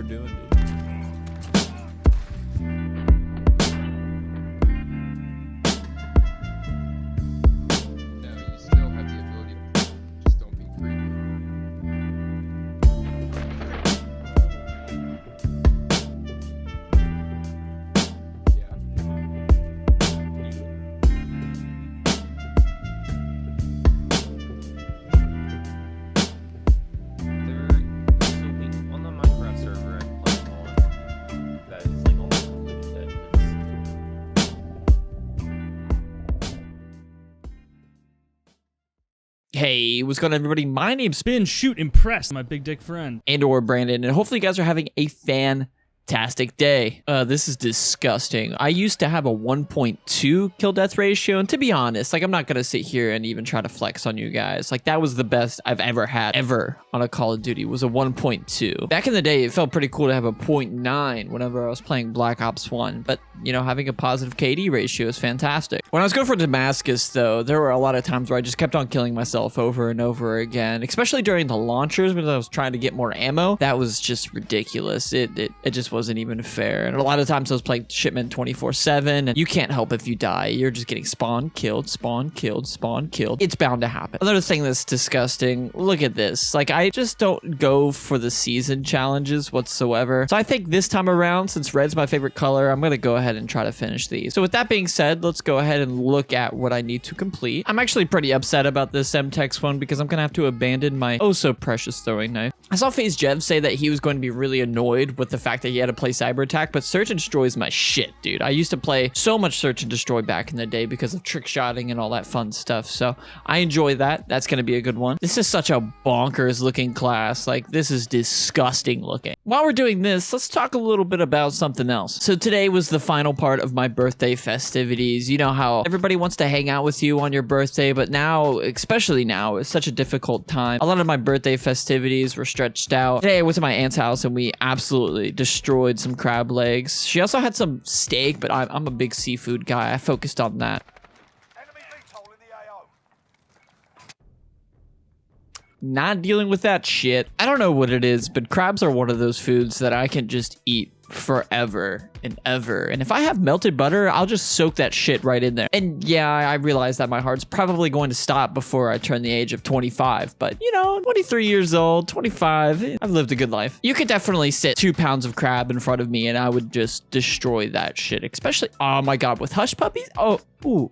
doing, dude. Hey, what's going on, everybody? My name's SpinShootImpress, my big dick friend. and/or Brandon, and hopefully you guys are having a fantastic day. This is disgusting. I used to have a 1.2 kill death ratio, and to be honest, like, I'm not gonna sit here and even try to flex on you guys. Like, that was the best I've ever had on a Call of Duty, was a 1.2. Back in the day, it felt pretty cool to have a 0.9 whenever I was playing Black Ops 1, but you know, having a positive KD ratio is fantastic. When I was going for Damascus, though, there were a lot of times where I just kept on killing myself over and over again, especially during the launchers when I was trying to get more ammo. That was just ridiculous. It just wasn't even fair. And a lot of times I was playing Shipment 24/7, and you can't help if you die. You're just getting spawn killed, spawn killed, spawn killed. It's bound to happen. Another thing that's disgusting, look at this. Like, I just don't go for the season challenges whatsoever. So I think this time around, since red's my favorite color, I'm gonna go ahead and try to finish these. So with that being said, let's go ahead and look at what I need to complete. I'm actually pretty upset about this MTEX one because I'm gonna have to abandon my oh so precious throwing knife. I saw FaZe Jev say that he was going to be really annoyed with the fact that he had to play Cyber Attack, but Search and Destroy is my shit, dude. I used to play so much Search and Destroy back in the day because of trick shotting and all that fun stuff, so I enjoy that. That's gonna be a good one. This is such a bonkers looking class. Like, this is disgusting looking. While we're doing this, let's talk a little bit about something else. So today was the final part of my birthday festivities. You know how everybody wants to hang out with you on your birthday, but now, especially now, it's such a difficult time. A lot of my birthday festivities were stretched out. Today I went to my aunt's house and we absolutely destroyed some crab legs. She also had some steak, but I'm a big seafood guy. I focused on that. Not dealing with that shit. I don't know what it is, but crabs are one of those foods that I can just eat forever and ever. And if I have melted butter, I'll just soak that shit right in there. And yeah, I realize that my heart's probably going to stop before I turn the age of 25, but you know, 23 years old, 25, I've lived a good life. You could definitely sit 2 pounds of crab in front of me and I would just destroy that shit, especially, oh my god, with hush puppies? Oh, ooh.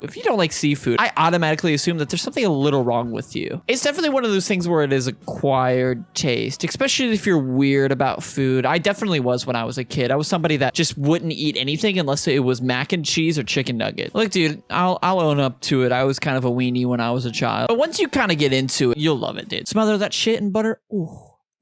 If you don't like seafood, I automatically assume that there's something a little wrong with you. It's definitely one of those things where it is acquired taste, especially if you're weird about food. I definitely was when I was a kid. I was somebody that just wouldn't eat anything unless it was mac and cheese or chicken nugget. Look, dude, I'll own up to it. I was kind of a weenie when I was a child. But once you kind of get into it, you'll love it, dude. Smother that shit in butter. Ooh.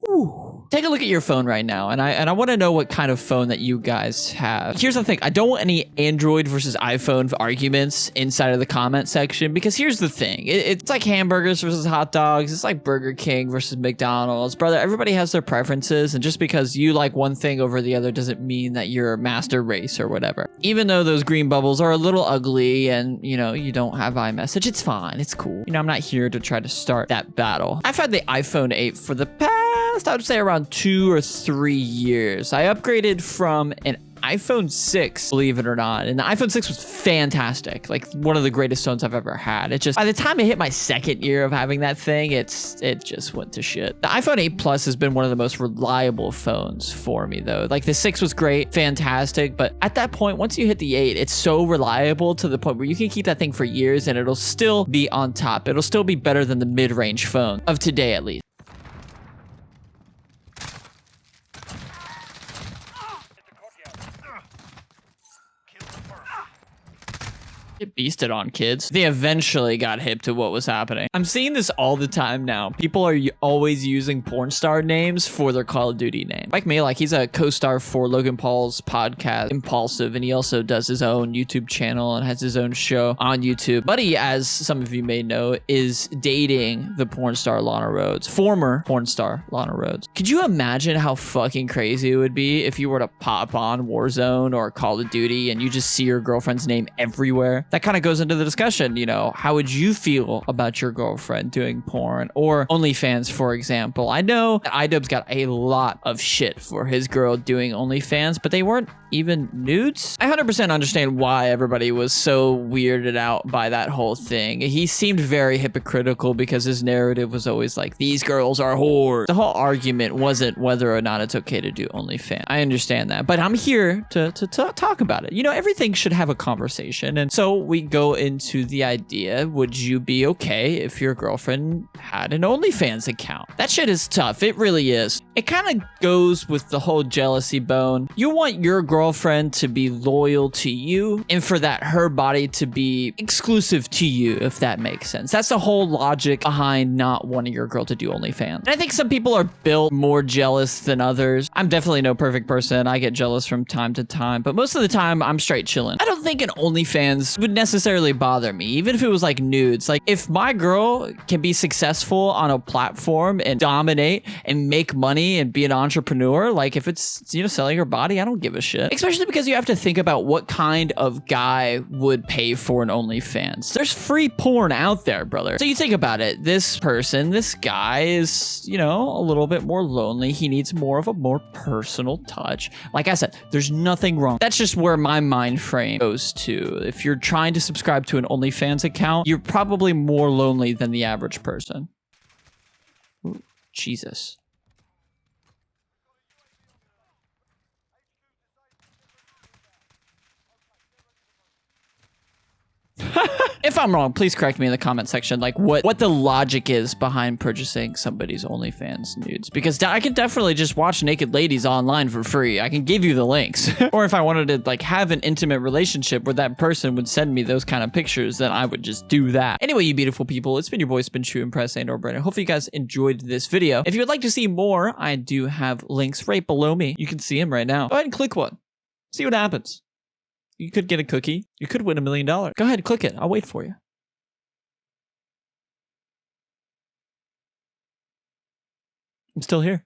Ooh. Take a look at your phone right now, and I want to know what kind of phone that you guys have. Here's the thing, I don't want any Android versus iPhone arguments inside of the comment section, because here's the thing, it's like hamburgers versus hot dogs, it's like Burger King versus McDonald's. Brother, everybody has their preferences, and just because you like one thing over the other doesn't mean that you're a master race or whatever. Even though those green bubbles are a little ugly and, you know, you don't have iMessage, it's fine, it's cool. You know, I'm not here to try to start that battle. I've had the iPhone 8 for the past, I would say, around 2 or 3 years. I upgraded from an iPhone 6, believe it or not, and the iPhone 6 was fantastic, like one of the greatest phones I've ever had. It just, by the time I hit my 2nd year of having that thing, it just went to shit. The iPhone 8 Plus has been one of the most reliable phones for me, though. Like, the 6 was great, fantastic, but at that point, once you hit the 8, it's so reliable to the point where you can keep that thing for years and it'll still be on top. It'll still be better than the mid-range phone of today, at least. Get beasted on, kids. They eventually got hip to what was happening. I'm seeing this all the time now. People are always using porn star names for their Call of Duty name. Like me, like, he's a co-star for Logan Paul's podcast, Impulsive, and he also does his own YouTube channel and has his own show on YouTube. Buddy, as some of you may know, is dating the porn star Lana Rhoades, former porn star Lana Rhoades. Could you imagine how fucking crazy it would be if you were to pop on Warzone or Call of Duty and you just see your girlfriend's name everywhere? there, that kind of goes into the discussion. You know, how would you feel about your girlfriend doing porn or OnlyFans, for example? I know that iDubbbz got a lot of shit for his girl doing OnlyFans, but they weren't even nudes. I 100% understand why everybody was so weirded out by that whole thing. He seemed very hypocritical because his narrative was always like, these girls are whores. The whole argument wasn't whether or not it's okay to do OnlyFans. I understand that, but I'm here to talk about it. You know, everything should have a conversation. And so we go into the idea, would you be okay if your girlfriend had an OnlyFans account? That shit is tough. It really is. It kind of goes with the whole jealousy bone. You want your girlfriend to be loyal to you and for that her body to be exclusive to you, if that makes sense. That's the whole logic behind not wanting your girl to do OnlyFans. And I think some people are built more jealous than others. I'm definitely no perfect person. I get jealous from time to time, but most of the time I'm straight chilling. I don't think an OnlyFans would necessarily bother me, even if it was like nudes. Like if my girl can be successful on a platform and dominate and make money and be an entrepreneur, like if it's, you know, selling her body, I don't give a shit. Especially because you have to think about what kind of guy would pay for an OnlyFans. There's free porn out there, brother. So you think about it. This person, this guy is, you know, a little bit more lonely. He needs more of a more personal touch. Like I said, there's nothing wrong. That's just where my mind frame goes to. If you're trying to subscribe to an OnlyFans account, you're probably more lonely than the average person. Ooh, Jesus. If I'm wrong, please correct me in the comment section, like what the logic is behind purchasing somebody's OnlyFans nudes. Because I can definitely just watch naked ladies online for free. I can give you the links. Or if I wanted to like have an intimate relationship where that person would send me those kind of pictures, then I would just do that. Anyway, you beautiful people, it's been your boy SpinShootImpress and or Brandon. Hopefully you guys enjoyed this video. If you would like to see more, I do have links right below me. You can see them right now. Go ahead and click one. See what happens. You could get a cookie. You could win $1 million. Go ahead, click it. I'll wait for you. I'm still here.